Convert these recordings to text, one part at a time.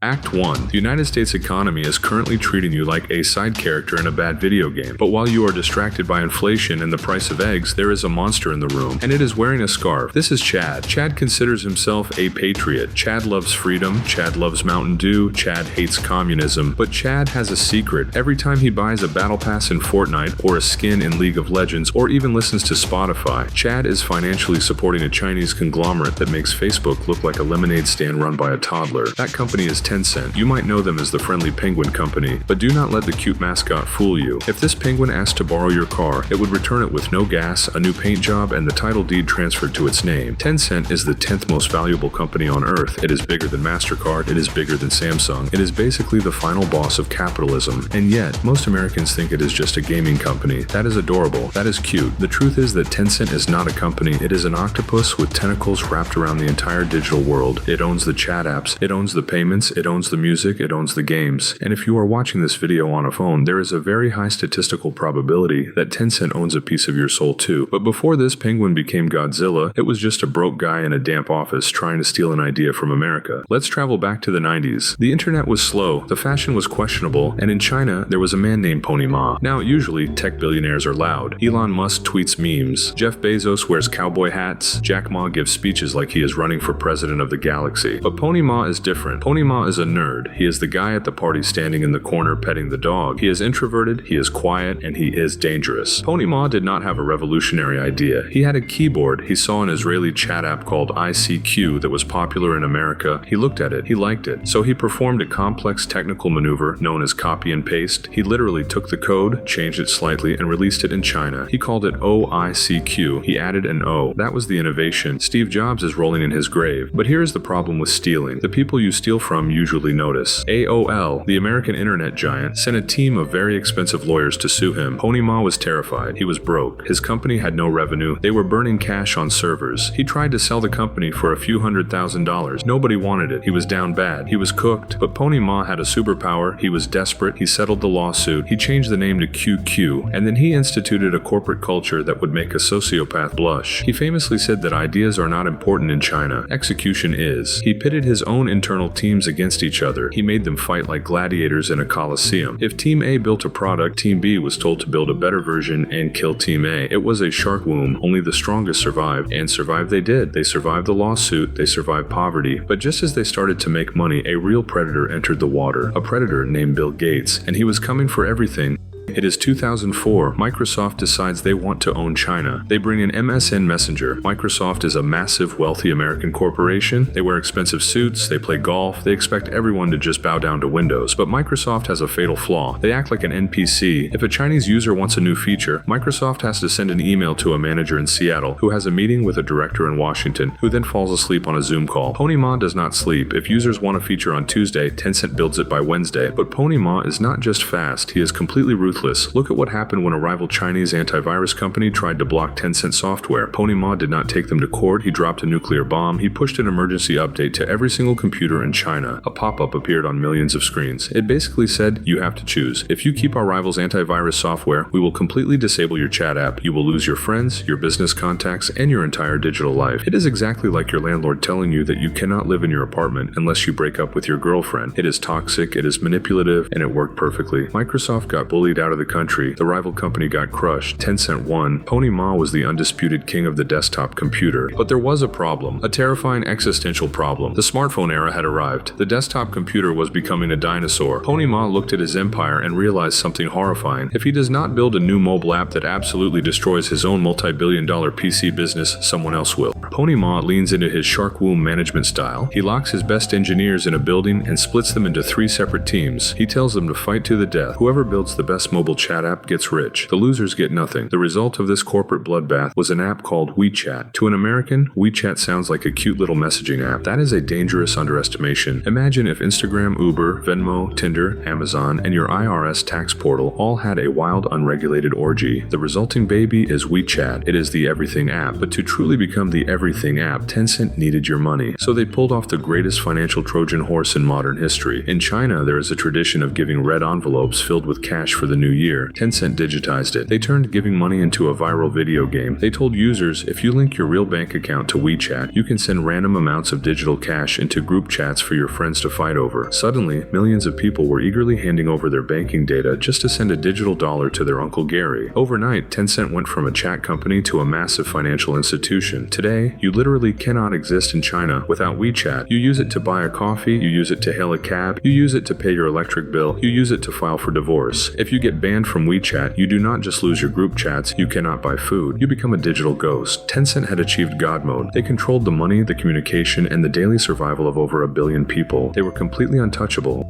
Act 1. The United States economy is currently treating you like a side character in a bad video game. But while you are distracted by inflation and the price of eggs, there is a monster in the room, and it is wearing a scarf. This is Chad. Chad considers himself a patriot. Chad loves freedom. Chad loves Mountain Dew. Chad hates communism. But Chad has a secret. Every time he buys a battle pass in Fortnite, or a skin in League of Legends, or even listens to Spotify, Chad is financially supporting a Chinese conglomerate that makes Facebook look like a lemonade stand run by a toddler. That company is Tencent. You might know them as the friendly penguin company, but do not let the cute mascot fool you. If this penguin asked to borrow your car, it would return it with no gas, a new paint job, and the title deed transferred to its name. Tencent is the 10th most valuable company on earth. It is bigger than MasterCard. It is bigger than Samsung. It is basically the final boss of capitalism. And yet, most Americans think it is just a gaming company. That is adorable. That is cute. The truth is that Tencent is not a company. It is an octopus with tentacles wrapped around the entire digital world. It owns the chat apps. It owns the payments. It owns the music. It owns the games. And if you are watching this video on a phone, there is a very high statistical probability that Tencent owns a piece of your soul too. But before this penguin became Godzilla, it was just a broke guy in a damp office trying to steal an idea from America. Let's travel back to the 90s. The internet was slow, the fashion was questionable, and in China, there was a man named Pony Ma. Now, usually, tech billionaires are loud. Elon Musk tweets memes. Jeff Bezos wears cowboy hats. Jack Ma gives speeches like he is running for president of the galaxy. But Pony Ma is different. Pony Ma is a nerd. He is the guy at the party standing in the corner petting the dog. He is introverted, he is quiet, and he is dangerous. Pony Ma did not have a revolutionary idea. He had a keyboard he saw an Israeli chat app called ICQ that was popular in America. He looked at it, he liked it. So he performed a complex technical maneuver known as copy and paste. He literally took the code, changed it slightly, and released it in China. He called it OICQ. He added an O. That was the innovation. Steve Jobs is rolling in his grave. But here is the problem with stealing. The people you steal from usually notice. AOL, the American internet giant, sent a team of very expensive lawyers to sue him. Pony Ma was terrified. He was broke. His company had no revenue. They were burning cash on servers. He tried to sell the company for a few $100,000. Nobody wanted it. He was down bad. He was cooked. But Pony Ma had a superpower. He was desperate. He settled the lawsuit. He changed the name to QQ, and then he instituted a corporate culture that would make a sociopath blush. He famously said that ideas are not important in China. Execution is. He pitted his own internal teams against each other. He made them fight like gladiators in a coliseum. If Team A built a product, Team B was told to build a better version and kill Team A. It was a shark womb. Only the strongest survived, and survive they did. They survived the lawsuit. They survived poverty. But just as they started to make money, a real predator entered the water. A predator named Bill Gates, and he was coming for everything. It is 2004. Microsoft decides they want to own China. They bring in MSN Messenger. Microsoft is a massive, wealthy American corporation. They wear expensive suits, they play golf, they expect everyone to just bow down to Windows. But Microsoft has a fatal flaw. They act like an NPC. If a Chinese user wants a new feature, Microsoft has to send an email to a manager in Seattle who has a meeting with a director in Washington, who then falls asleep on a Zoom call. Pony Ma does not sleep. If users want a feature on Tuesday, Tencent builds it by Wednesday. But Pony Ma is not just fast, he is completely ruthless. Look at what happened when a rival Chinese antivirus company tried to block Tencent software. Pony Ma did not take them to court. He dropped a nuclear bomb. He pushed an emergency update to every single computer in China. A pop-up appeared on millions of screens. It basically said, you have to choose. If you keep our rival's antivirus software, we will completely disable your chat app. You will lose your friends, your business contacts, and your entire digital life. It is exactly like your landlord telling you that you cannot live in your apartment unless you break up with your girlfriend. It is toxic, it is manipulative, and it worked perfectly. Microsoft got bullied out of the country. The rival company got crushed. Tencent won. Pony Ma was the undisputed king of the desktop computer. But there was a problem. A terrifying existential problem. The smartphone era had arrived. The desktop computer was becoming a dinosaur. Pony Ma looked at his empire and realized something horrifying. If he does not build a new mobile app that absolutely destroys his own multi-billion-dollar PC business, someone else will. Pony Ma leans into his shark womb management style. He locks his best engineers in a building and splits them into 3 separate teams. He tells them to fight to the death. Whoever builds the best mobile chat app gets rich. The losers get nothing. The result of this corporate bloodbath was an app called WeChat. To an American, WeChat sounds like a cute little messaging app. That is a dangerous underestimation. Imagine if Instagram, Uber, Venmo, Tinder, Amazon, and your IRS tax portal all had a wild, unregulated orgy. The resulting baby is WeChat. It is the everything app. But to truly become the everything app, Tencent needed your money. So they pulled off the greatest financial Trojan horse in modern history. In China, there is a tradition of giving red envelopes filled with cash for the new new year, Tencent digitized it. They turned giving money into a viral video game. They told users, if you link your real bank account to WeChat, you can send random amounts of digital cash into group chats for your friends to fight over. Suddenly, millions of people were eagerly handing over their banking data just to send a digital dollar to their Uncle Gary. Overnight, Tencent went from a chat company to a massive financial institution. Today, you literally cannot exist in China without WeChat. You use it to buy a coffee, you use it to hail a cab, you use it to pay your electric bill, you use it to file for divorce. If you get banned from WeChat, you do not just lose your group chats, you cannot buy food. You become a digital ghost. Tencent had achieved God mode. They controlled the money, the communication, and the daily survival of over 1 billion people. They were completely untouchable.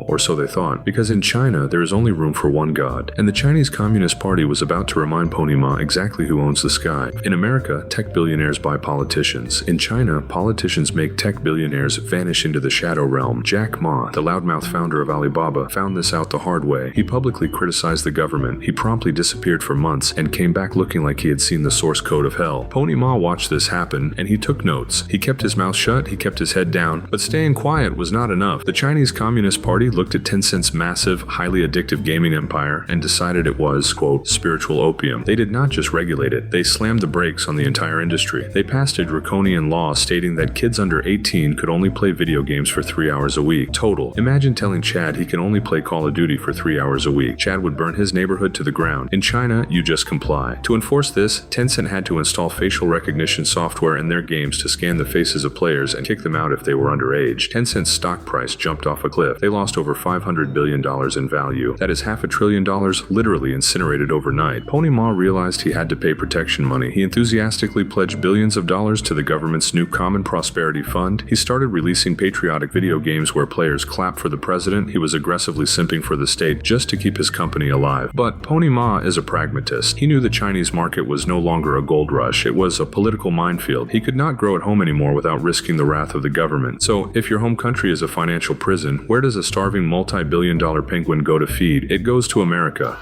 Or so they thought, because in China there is only room for one god, and the Chinese Communist Party was about to remind Pony Ma exactly who owns the sky. In America, tech billionaires buy politicians. In China, politicians make tech billionaires vanish into the shadow realm. Jack Ma, the loudmouth founder of Alibaba, found this out the hard way. He publicly criticized the government. He promptly disappeared for months and came back looking like he had seen the source code of hell. Pony Ma watched this happen, and he took notes. He kept his mouth shut, he kept his head down, but staying quiet was not enough. The Chinese Communist Party looked at Tencent's massive, highly addictive gaming empire and decided it was, quote, spiritual opium. They did not just regulate it, they slammed the brakes on the entire industry. They passed a draconian law stating that kids under 18 could only play video games for 3 hours a week, total. Imagine telling Chad he can only play Call of Duty for 3 hours a week. Chad would burn his neighborhood to the ground. In China, you just comply. To enforce this, Tencent had to install facial recognition software in their games to scan the faces of players and kick them out if they were underage. Tencent's stock price jumped off a cliff. They lost over $500 billion in value. That is $500 billion literally incinerated overnight. Pony Ma realized he had to pay protection money. He enthusiastically pledged billions of dollars to the government's new Common Prosperity Fund. He started releasing patriotic video games where players clap for the president. He was aggressively simping for the state just to keep his company alive. But Pony Ma is a pragmatist. He knew the Chinese market was no longer a gold rush. It was a political minefield. He could not grow at home anymore without risking the wrath of the government. So, if your home country is a financial prison, where does a starving multi-billion-dollar penguin go to feed? It goes to America.